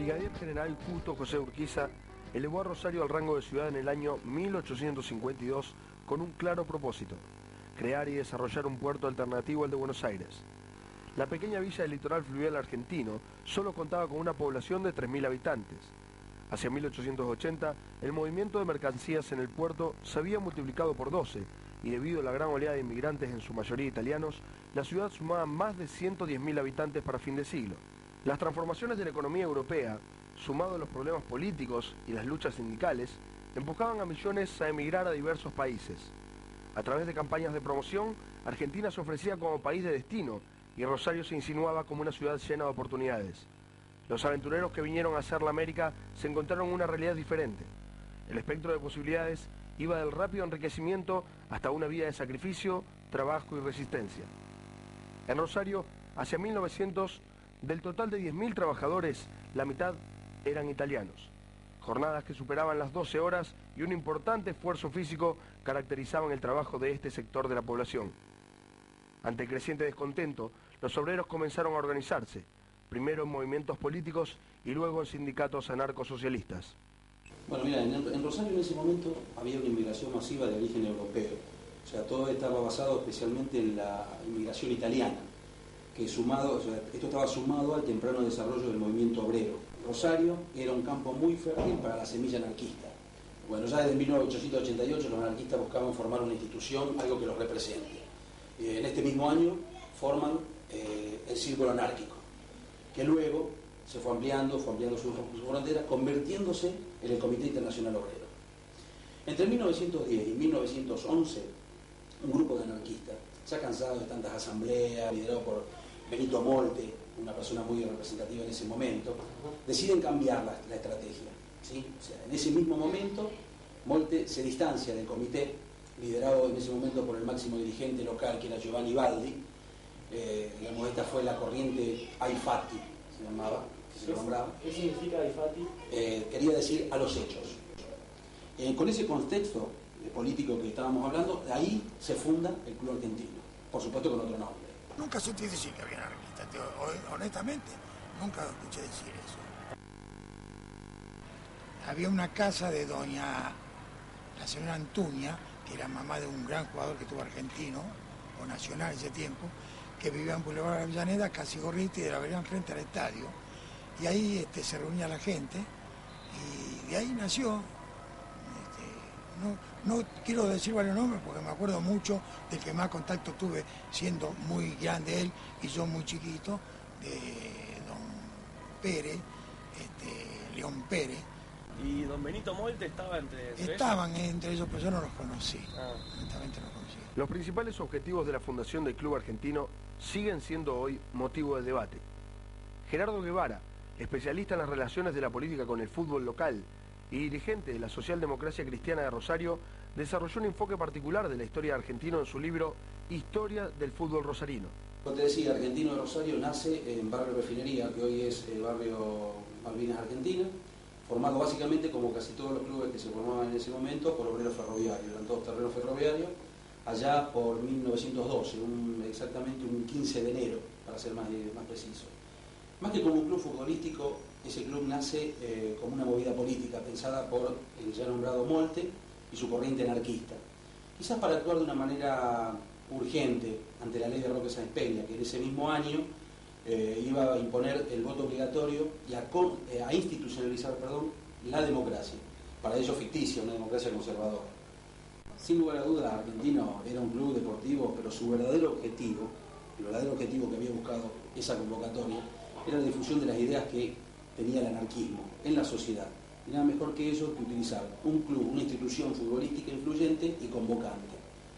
brigadier general Justo José Urquiza elevó a Rosario al rango de ciudad en el año 1852 con un claro propósito: crear y desarrollar un puerto alternativo al de Buenos Aires. La pequeña villa del litoral fluvial argentino solo contaba con una población de 3.000 habitantes. Hacia 1880, el movimiento de mercancías en el puerto se había multiplicado por 12 y debido a la gran oleada de inmigrantes, en su mayoría italianos, la ciudad sumaba más de 110.000 habitantes para fin de siglo. Las transformaciones de la economía europea, sumado a los problemas políticos y las luchas sindicales, empujaban a millones a emigrar a diversos países. A través de campañas de promoción, Argentina se ofrecía como país de destino y Rosario se insinuaba como una ciudad llena de oportunidades. Los aventureros que vinieron a hacer la América se encontraron una realidad diferente. El espectro de posibilidades iba del rápido enriquecimiento hasta una vida de sacrificio, trabajo y resistencia. En Rosario, hacia 1900, del total de 10.000 trabajadores, la mitad eran italianos. Jornadas que superaban las 12 horas y un importante esfuerzo físico caracterizaban el trabajo de este sector de la población. Ante el creciente descontento, los obreros comenzaron a organizarse, primero en movimientos políticos y luego en sindicatos anarcosocialistas. Bueno, mira, en Rosario en ese momento había una inmigración masiva de origen europeo. O sea, todo estaba basado especialmente en la inmigración italiana, que esto estaba sumado al temprano desarrollo del movimiento obrero. Rosario era un campo muy fértil para la semilla anarquista. Bueno, ya desde 1888 los anarquistas buscaban formar una institución, algo que los represente. En este mismo año forman el Círculo Anárquico, que luego se fue ampliando su frontera, convirtiéndose en el Comité Internacional Obrero. Entre 1910 y 1911, un grupo de anarquistas, ya cansados de tantas asambleas, liderado por Benito Molte, una persona muy representativa en ese momento, deciden cambiar la estrategia, ¿sí? O sea, en ese mismo momento, Molte se distancia del comité, liderado en ese momento por el máximo dirigente local, que era Giovanni Baldi. Digamos, esta fue la corriente Aifati, se nombraba. ¿Qué significa Aifati? Quería decir a los hechos. Con ese contexto político que estábamos hablando, de ahí se funda el Club Argentino, por supuesto con otro nombre. Nunca sentí decir que había anarquistas, honestamente, nunca escuché decir eso. Había una casa de la señora Antuña, que era mamá de un gran jugador que tuvo argentino, o nacional ese tiempo, que vivía en Boulevard Avellaneda, casi Gorriti, de la vereda enfrente al estadio. Y ahí se reunía la gente, y de ahí nació. No quiero decir varios nombres porque me acuerdo mucho del que más contacto tuve siendo muy grande él y yo muy chiquito, de don Pérez, León Pérez. ¿Y don Benito Molte estaba entre Estaban entre ellos, pero yo no los conocí. Honestamente no los conocí. Los principales objetivos de la fundación del Club Argentino siguen siendo hoy motivo de debate. Gerardo Guevara, especialista en las relaciones de la política con el fútbol local y dirigente de la Socialdemocracia Cristiana de Rosario, desarrolló un enfoque particular de la historia de Argentino en su libro Historia del Fútbol Rosarino. Como te decía, Argentino de Rosario nace en Barrio Refinería, que hoy es el barrio Malvinas Argentina, formado básicamente, como casi todos los clubes que se formaban en ese momento, por obreros ferroviarios. Eran todos terrenos ferroviarios, allá por 1912, exactamente un 15 de enero, para ser más preciso. Más que como un club futbolístico, ese club nace como una movida política pensada por el ya nombrado Molte y su corriente anarquista. Quizás para actuar de una manera urgente ante la ley de Roque Sáenz Peña, que en ese mismo año iba a imponer el voto obligatorio y a institucionalizar la democracia, para ello ficticia, una democracia conservadora. Sin lugar a dudas, Argentino era un club deportivo, pero su verdadero objetivo, el verdadero objetivo que había buscado esa convocatoria, era la difusión de las ideas que tenía el anarquismo en la sociedad. Y nada mejor que eso que utilizar un club, una institución futbolística influyente y convocante.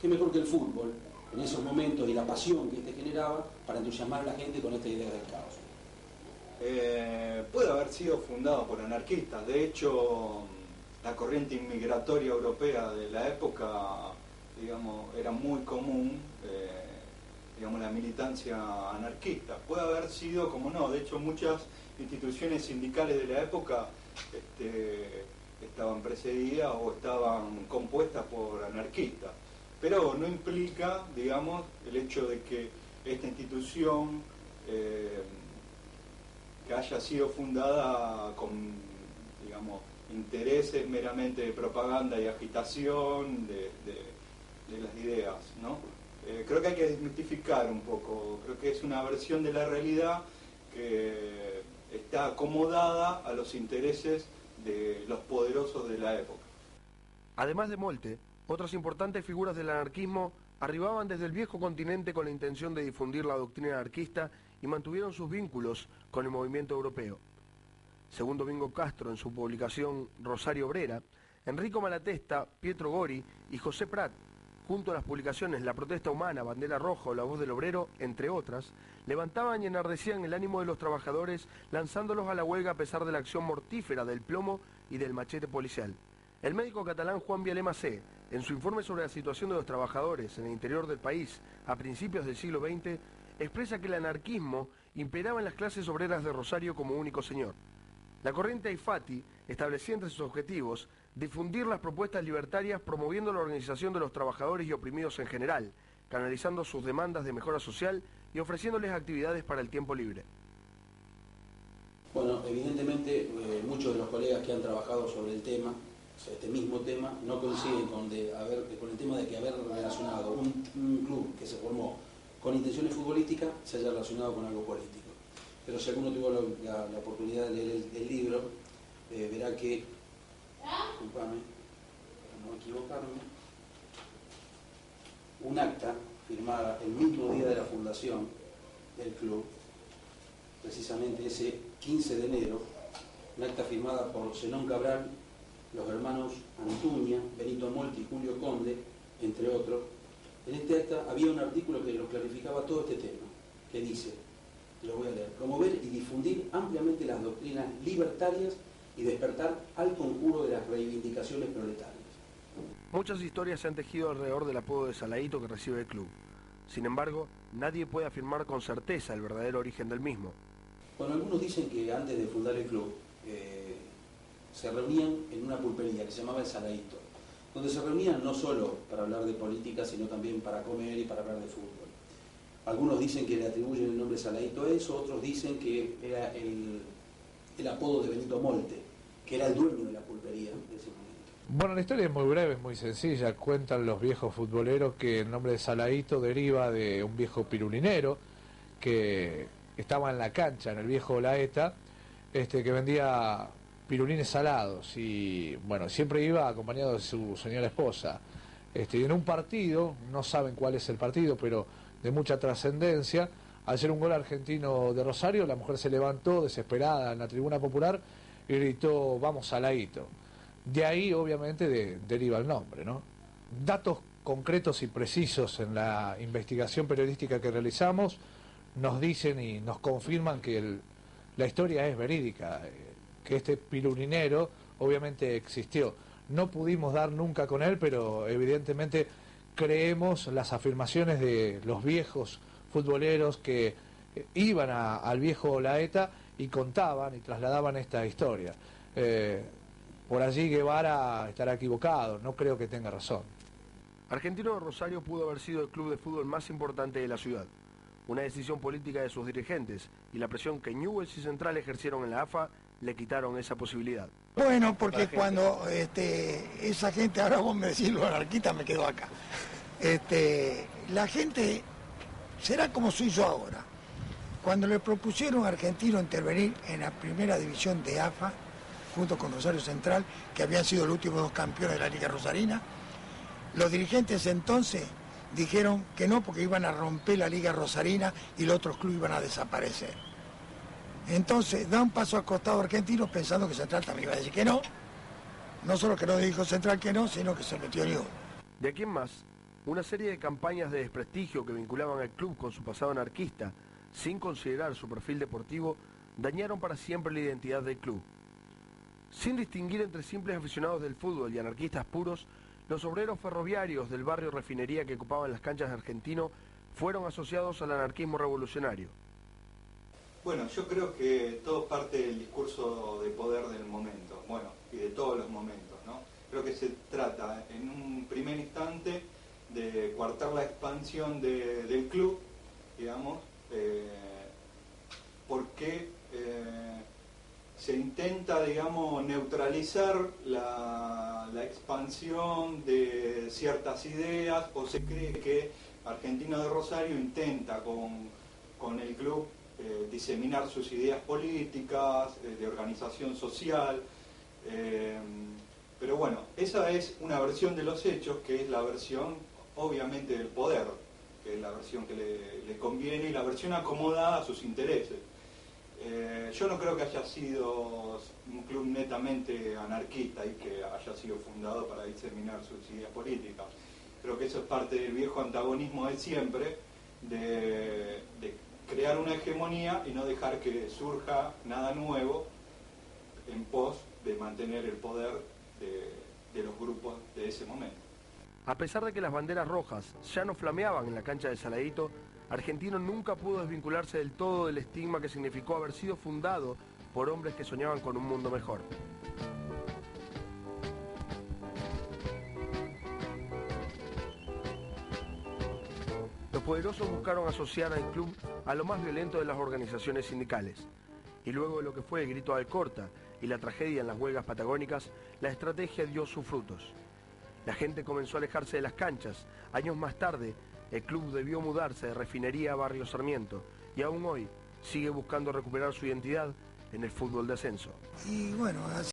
¿Qué mejor que el fútbol en esos momentos y la pasión que generaba para entusiasmar a la gente con esta idea del caos? Puede haber sido fundado por anarquistas. De hecho, la corriente inmigratoria europea de la época, digamos, era muy común, digamos, la militancia anarquista. Puede haber sido, como no, de hecho muchas instituciones sindicales de la época estaban precedidas o estaban compuestas por anarquistas. Pero no implica, digamos, el hecho de que esta institución que haya sido fundada con, digamos, intereses meramente de propaganda y agitación de las ideas, ¿no? Creo que hay que desmitificar un poco, creo que es una versión de la realidad que está acomodada a los intereses de los poderosos de la época. Además de Molte, otras importantes figuras del anarquismo arribaban desde el viejo continente con la intención de difundir la doctrina anarquista y mantuvieron sus vínculos con el movimiento europeo. Según Domingo Castro en su publicación Rosario Obrera, Enrico Malatesta, Pietro Gori y José Prat, junto a las publicaciones La Protesta Humana, Bandera Roja o La Voz del Obrero, entre otras, levantaban y enardecían el ánimo de los trabajadores lanzándolos a la huelga a pesar de la acción mortífera del plomo y del machete policial. El médico catalán Juan Vialema C., en su informe sobre la situación de los trabajadores en el interior del país a principios del siglo XX, expresa que el anarquismo imperaba en las clases obreras de Rosario como único señor. La corriente Aifati establecía entre sus objetivos difundir las propuestas libertarias promoviendo la organización de los trabajadores y oprimidos en general, canalizando sus demandas de mejora social y ofreciéndoles actividades para el tiempo libre. Bueno, evidentemente muchos de los colegas que han trabajado sobre el tema, este mismo tema, no coinciden con el tema de que haber relacionado un club que se formó con intenciones futbolísticas se haya relacionado con algo político. Pero si alguno tuvo la oportunidad de leer el libro, verá que, disculpame, para no equivocarme, un acta firmada el mismo día de la fundación del club, precisamente ese 15 de enero, un acta firmada por Zenón Cabral, los hermanos Antuña, Benito Molti y Julio Conde, entre otros. En este acta había un artículo que lo clarificaba todo este tema, que dice, lo voy a leer: promover y difundir ampliamente las doctrinas libertarias y despertar al conjuro de las reivindicaciones proletarias. Muchas historias se han tejido alrededor del apodo de Saladito que recibe el club. Sin embargo, nadie puede afirmar con certeza el verdadero origen del mismo. Bueno, algunos dicen que antes de fundar el club se reunían en una pulpería que se llamaba El Saladito, donde se reunían no solo para hablar de política, sino también para comer y para hablar de fútbol. Algunos dicen que le atribuyen el nombre Saladito a eso, otros dicen que era el apodo de Benito Molte, que era el dueño de la pulpería de ese momento. Bueno, la historia es muy breve, es muy sencilla. Cuentan los viejos futboleros que el nombre de Saladito deriva de un viejo pirulinero que estaba en la cancha, en el viejo Olaeta, que vendía pirulines salados y, bueno, siempre iba acompañado de su señora esposa. Y en un partido, no saben cuál es el partido, pero de mucha trascendencia, al ser un gol argentino de Rosario, la mujer se levantó desesperada en la tribuna popular y gritó: "Vamos Saladito". De ahí, obviamente, deriva el nombre, ¿no? Datos concretos y precisos en la investigación periodística que realizamos nos dicen y nos confirman que la historia es verídica, que este pirulinero obviamente existió. No pudimos dar nunca con él, pero evidentemente creemos las afirmaciones de los viejos futboleros que iban al viejo Olaeta y contaban y trasladaban esta historia. Por allí Guevara estará equivocado, no creo que tenga razón. Argentino de Rosario pudo haber sido el club de fútbol más importante de la ciudad. Una decisión política de sus dirigentes y la presión que Newell's y Central ejercieron en la AFA le quitaron esa posibilidad. Bueno, porque cuando esa gente, ahora vos me decís los anarquistas, me quedo acá. La gente será como soy yo ahora. Cuando le propusieron a Argentino intervenir en la primera división de AFA, junto con Rosario Central, que habían sido los últimos dos campeones de la Liga Rosarina, los dirigentes entonces dijeron que no, porque iban a romper la Liga Rosarina y los otros clubes iban a desaparecer. Entonces da un paso al costado Argentino pensando que Central también iba a decir que no. No solo que no dijo Central que no, sino que se metió Newell's. De aquí en más, una serie de campañas de desprestigio que vinculaban al club con su pasado anarquista, sin considerar su perfil deportivo, dañaron para siempre la identidad del club. Sin distinguir entre simples aficionados del fútbol y anarquistas puros, los obreros ferroviarios del barrio Refinería que ocupaban las canchas de Argentino fueron asociados al anarquismo revolucionario. Bueno, yo creo que todo parte del discurso de poder del momento, bueno, y de todos los momentos, ¿no? Creo que se trata en un primer instante de coartar la expansión del club, digamos, porque se intenta, digamos, neutralizar la expansión de ciertas ideas, o se cree que Argentinos de Rosario intenta con el club diseminar sus ideas políticas, de organización social, pero bueno, esa es una versión de los hechos, que es la versión obviamente del poder, que es la versión que le conviene y la versión acomodada a sus intereses. Yo no creo que haya sido un club netamente anarquista y que haya sido fundado para diseminar sus ideas políticas. Creo que eso es parte del viejo antagonismo de siempre, de crear una hegemonía y no dejar que surja nada nuevo en pos de mantener el poder de los grupos de ese momento. A pesar de que las banderas rojas ya no flameaban en la cancha de Saladito, Argentino nunca pudo desvincularse del todo del estigma que significó haber sido fundado por hombres que soñaban con un mundo mejor. Los poderosos buscaron asociar al club a lo más violento de las organizaciones sindicales. Y luego de lo que fue el grito de Alcorta y la tragedia en las huelgas patagónicas, la estrategia dio sus frutos. La gente comenzó a alejarse de las canchas. Años más tarde, el club debió mudarse de Refinería a Barrio Sarmiento y aún hoy sigue buscando recuperar su identidad en el fútbol de ascenso. Y bueno, así